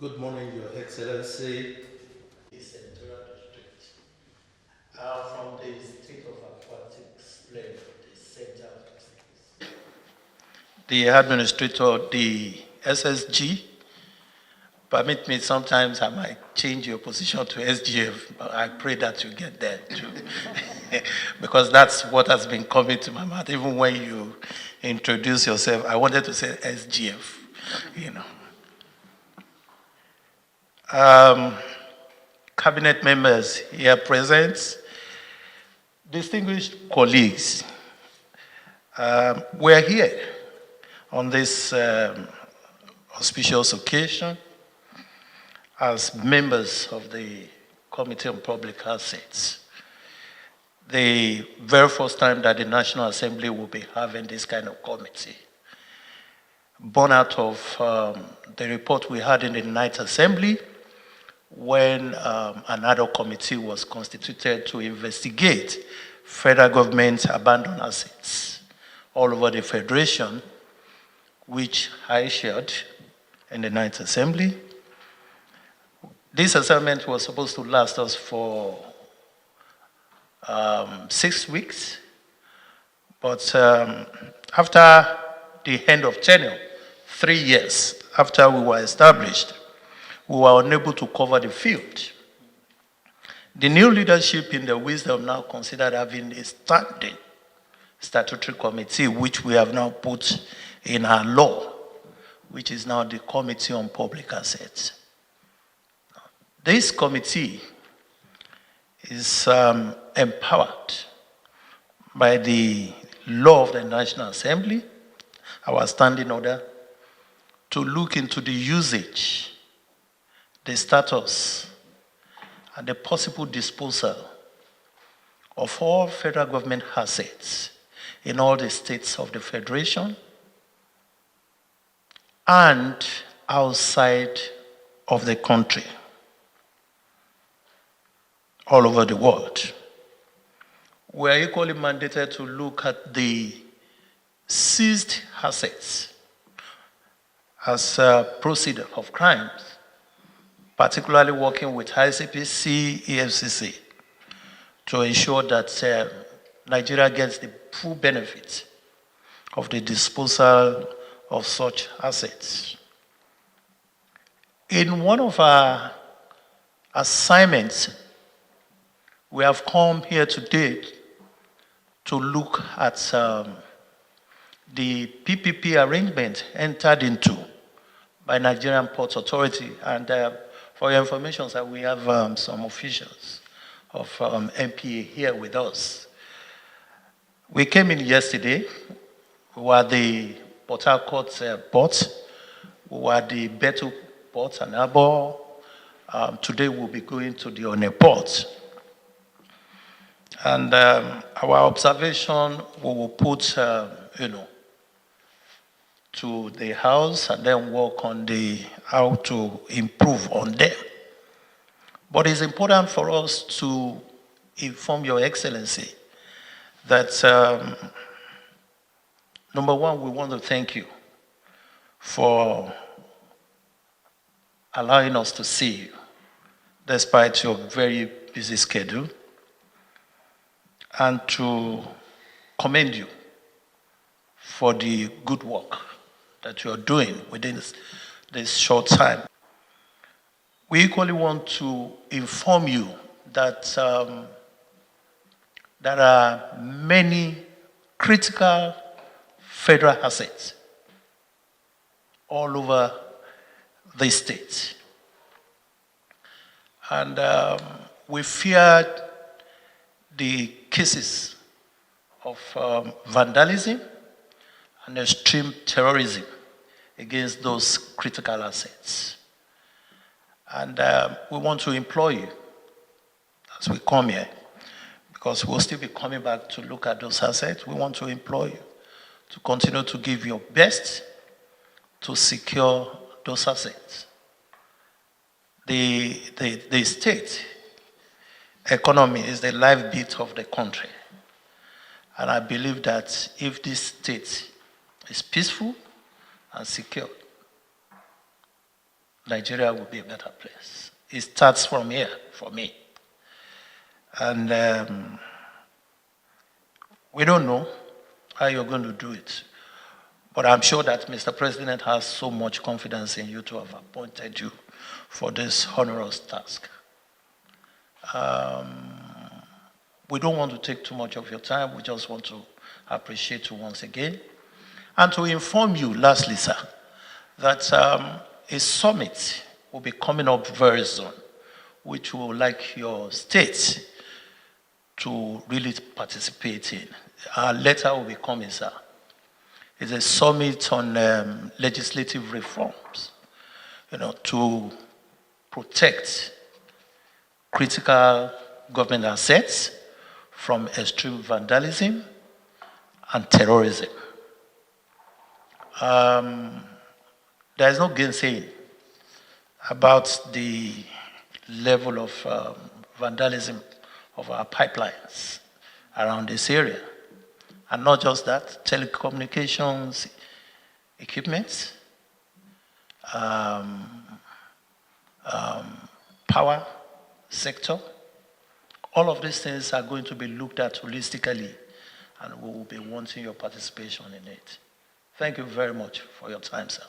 Good morning, Your Excellency. Senatorial District. From the state of Aquatics, the center of excellence. The administrator, the SSG. Permit me, sometimes I might change your position to SGF, but I pray that you get there too. Because that's what has been coming to my mouth. Even when you introduce yourself, I wanted to say SGF, you know. Cabinet members here present, distinguished colleagues, we're here on this auspicious occasion as members of the Committee on Public Assets. The very first time that the National Assembly will be having this kind of committee. Born out of the report we had in the Ninth Assembly, when another committee was constituted to investigate federal government abandoned assets all over the Federation, which I chaired in the Ninth Assembly. This assignment was supposed to last us for 6 weeks, but after the end of tenure, 3 years after we were established, we were unable to cover the field. The new leadership in the wisdom now considered having a standing statutory committee, which we have now put in our law, which is now the Committee on Public Assets. This committee is empowered by the law of the National Assembly, our standing order, to look into the usage, the status, and the possible disposal of all federal government assets in all the states of the Federation and outside of the country, all over the world. We are equally mandated to look at the seized assets as a procedure of crimes, particularly working with ICPC, EFCC, to ensure that Nigeria gets the full benefit of the disposal of such assets. In one of our assignments, we have come here today to look at the PPP arrangement entered into by Nigerian Ports Authority. And for your information, sir, we have some officials of NPA here with us. We came in yesterday. We were at the Port Harcourt port. We were at the Betel port and Harbor. Today we'll be going to the One port. And our observation, we will put, to the house and then work on how to improve on them. But it's important for us to inform Your Excellency that, number one, we want to thank you for allowing us to see you, despite your very busy schedule, and to commend you for the good work that you are doing within this short time. We equally want to inform you that there are many critical federal assets all over the state. And we feared the cases of vandalism and extreme terrorism against those critical assets. And we want to implore you as we come here, because we'll still be coming back to look at those assets. We want to implore you to continue to give your best to secure those assets. The state economy is the lifeblood of the country. And I believe that if this state is peaceful and secure, Nigeria will be a better place. It starts from here for me. And we don't know how you're going to do it. But I'm sure that Mr. President has so much confidence in you to have appointed you for this onerous task. We don't want to take too much of your time. We just want to appreciate you once again. And to inform you, lastly, sir, that a summit will be coming up very soon, which we would like your state to really participate in. Our letter will be coming, sir. It's a summit on legislative reforms, to protect critical government assets from extreme vandalism and terrorism. There is no gainsaying about the level of vandalism of our pipelines around this area. And not just that, telecommunications equipment, power sector, all of these things are going to be looked at holistically, and we will be wanting your participation in it. Thank you very much for your time, sir.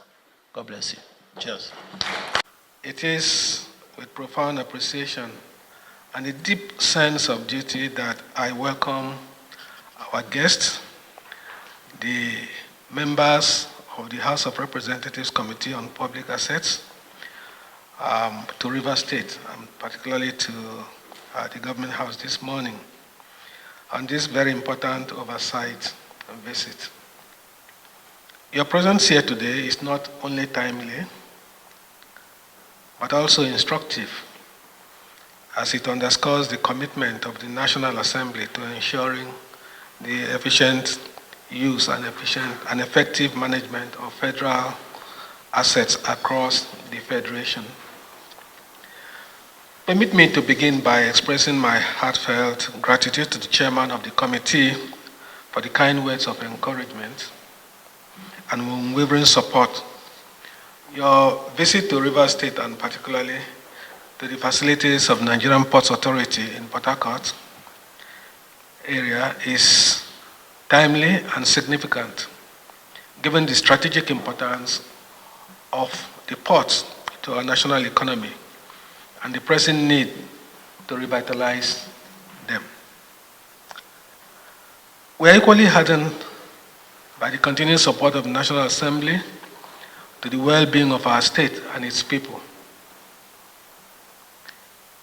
God bless you. Cheers. It is with profound appreciation and a deep sense of duty that I welcome our guests, the members of the House of Representatives Committee on Public Assets, to Rivers State, and particularly to the Government House this morning, on this very important oversight visit. Your presence here today is not only timely, but also instructive, as it underscores the commitment of the National Assembly to ensuring the efficient use and effective management of federal assets across the Federation. Permit me to begin by expressing my heartfelt gratitude to the chairman of the committee for the kind words of encouragement and unwavering support. Your visit to Rivers State, and particularly to the facilities of Nigerian Ports Authority in Port Harcourt area, is timely and significant, given the strategic importance of the ports to our national economy and the pressing need to revitalize them. We are equally heartened by the continued support of the National Assembly to the well-being of our state and its people.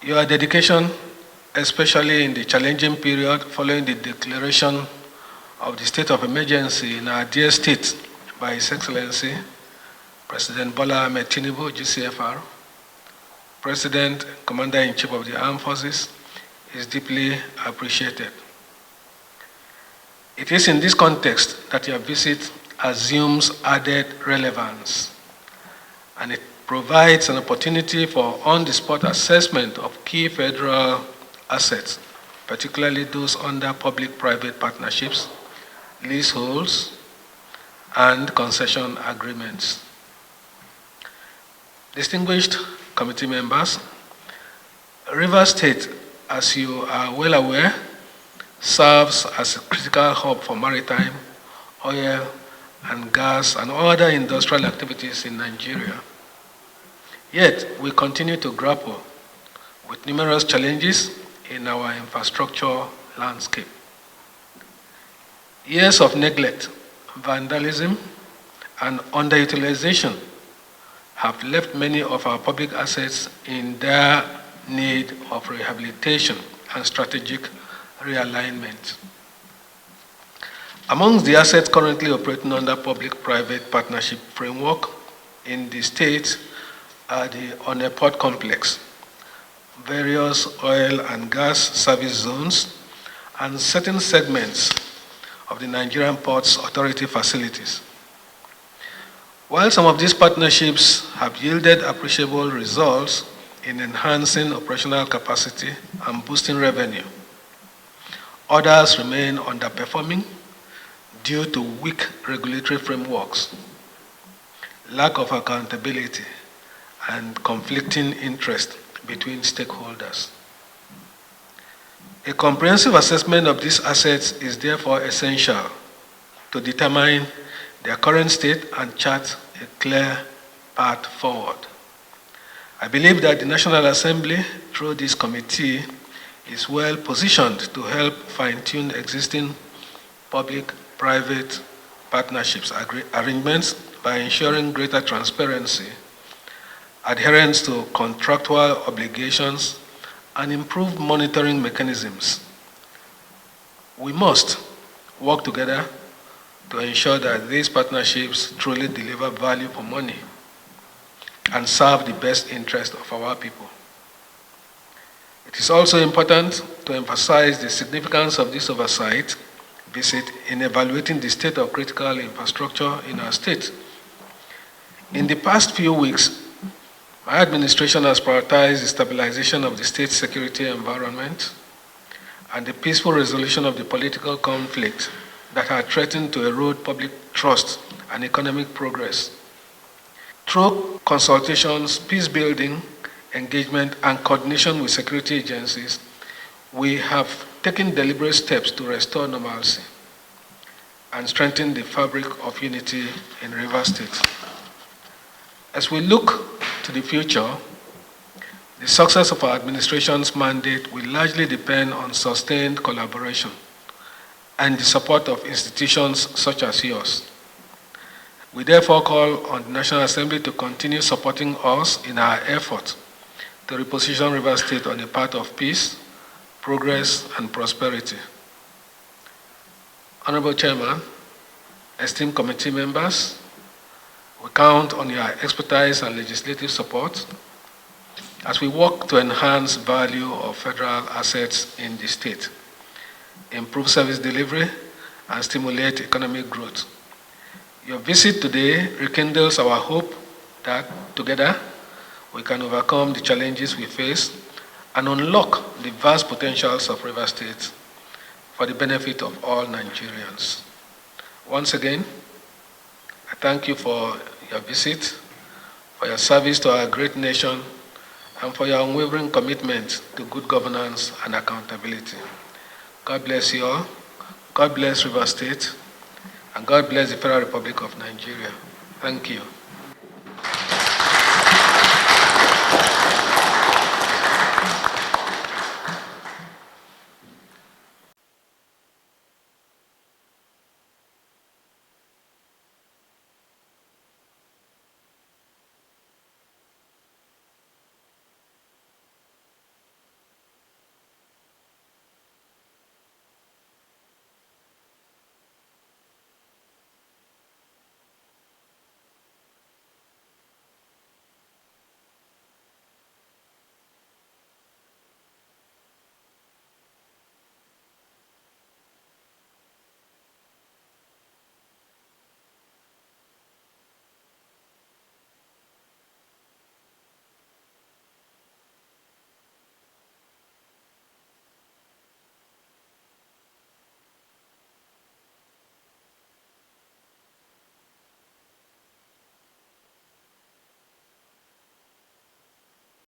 Your dedication, especially in the challenging period following the declaration of the state of emergency in our dear state by His Excellency President Bola Ahmed Tinubu, GCFR, President, Commander-in-Chief of the Armed Forces, is deeply appreciated. It is in this context that your visit assumes added relevance, and it provides an opportunity for on-the-spot assessment of key federal assets, particularly those under public-private partnerships, leaseholds, and concession agreements. Distinguished committee members, Rivers State, as you are well aware, serves as a critical hub for maritime, oil, and gas, and other industrial activities in Nigeria. Yet, we continue to grapple with numerous challenges in our infrastructure landscape. Years of neglect, vandalism, and underutilization have left many of our public assets in dire need of rehabilitation and strategic realignment. Amongst the assets currently operating under public-private partnership framework in the state are the Oneport complex, various oil and gas service zones, and certain segments of the Nigerian Ports Authority facilities. While some of these partnerships have yielded appreciable results in enhancing operational capacity and boosting revenue, others remain underperforming due to weak regulatory frameworks, lack of accountability, and conflicting interest between stakeholders. A comprehensive assessment of these assets is therefore essential to determine their current state and chart a clear path forward. I believe that the National Assembly, through this committee, is well positioned to help fine-tune existing public-private partnerships arrangements by ensuring greater transparency, adherence to contractual obligations, and improved monitoring mechanisms. We must work together to ensure that these partnerships truly deliver value for money and serve the best interest of our people. It is also important to emphasize the significance of this oversight visit in evaluating the state of critical infrastructure in our state. In the past few weeks, my administration has prioritized the stabilization of the state's security environment and the peaceful resolution of the political conflict that had threatened to erode public trust and economic progress. Through consultations, peace building, engagement, and coordination with security agencies, we have taken deliberate steps to restore normalcy and strengthen the fabric of unity in Rivers State. As we look to the future, the success of our administration's mandate will largely depend on sustained collaboration and the support of institutions such as yours. We therefore call on the National Assembly to continue supporting us in our effort to reposition Rivers State on a path of peace, progress, and prosperity. Honorable Chairman, esteemed committee members, we count on your expertise and legislative support as we work to enhance value of federal assets in the state, improve service delivery, and stimulate economic growth. Your visit today rekindles our hope that together we can overcome the challenges we face and unlock the vast potentials of Rivers State for the benefit of all Nigerians. Once again, I thank you for your visit, for your service to our great nation, and for your unwavering commitment to good governance and accountability. God bless you all. God bless Rivers State. And God bless the Federal Republic of Nigeria. Thank you.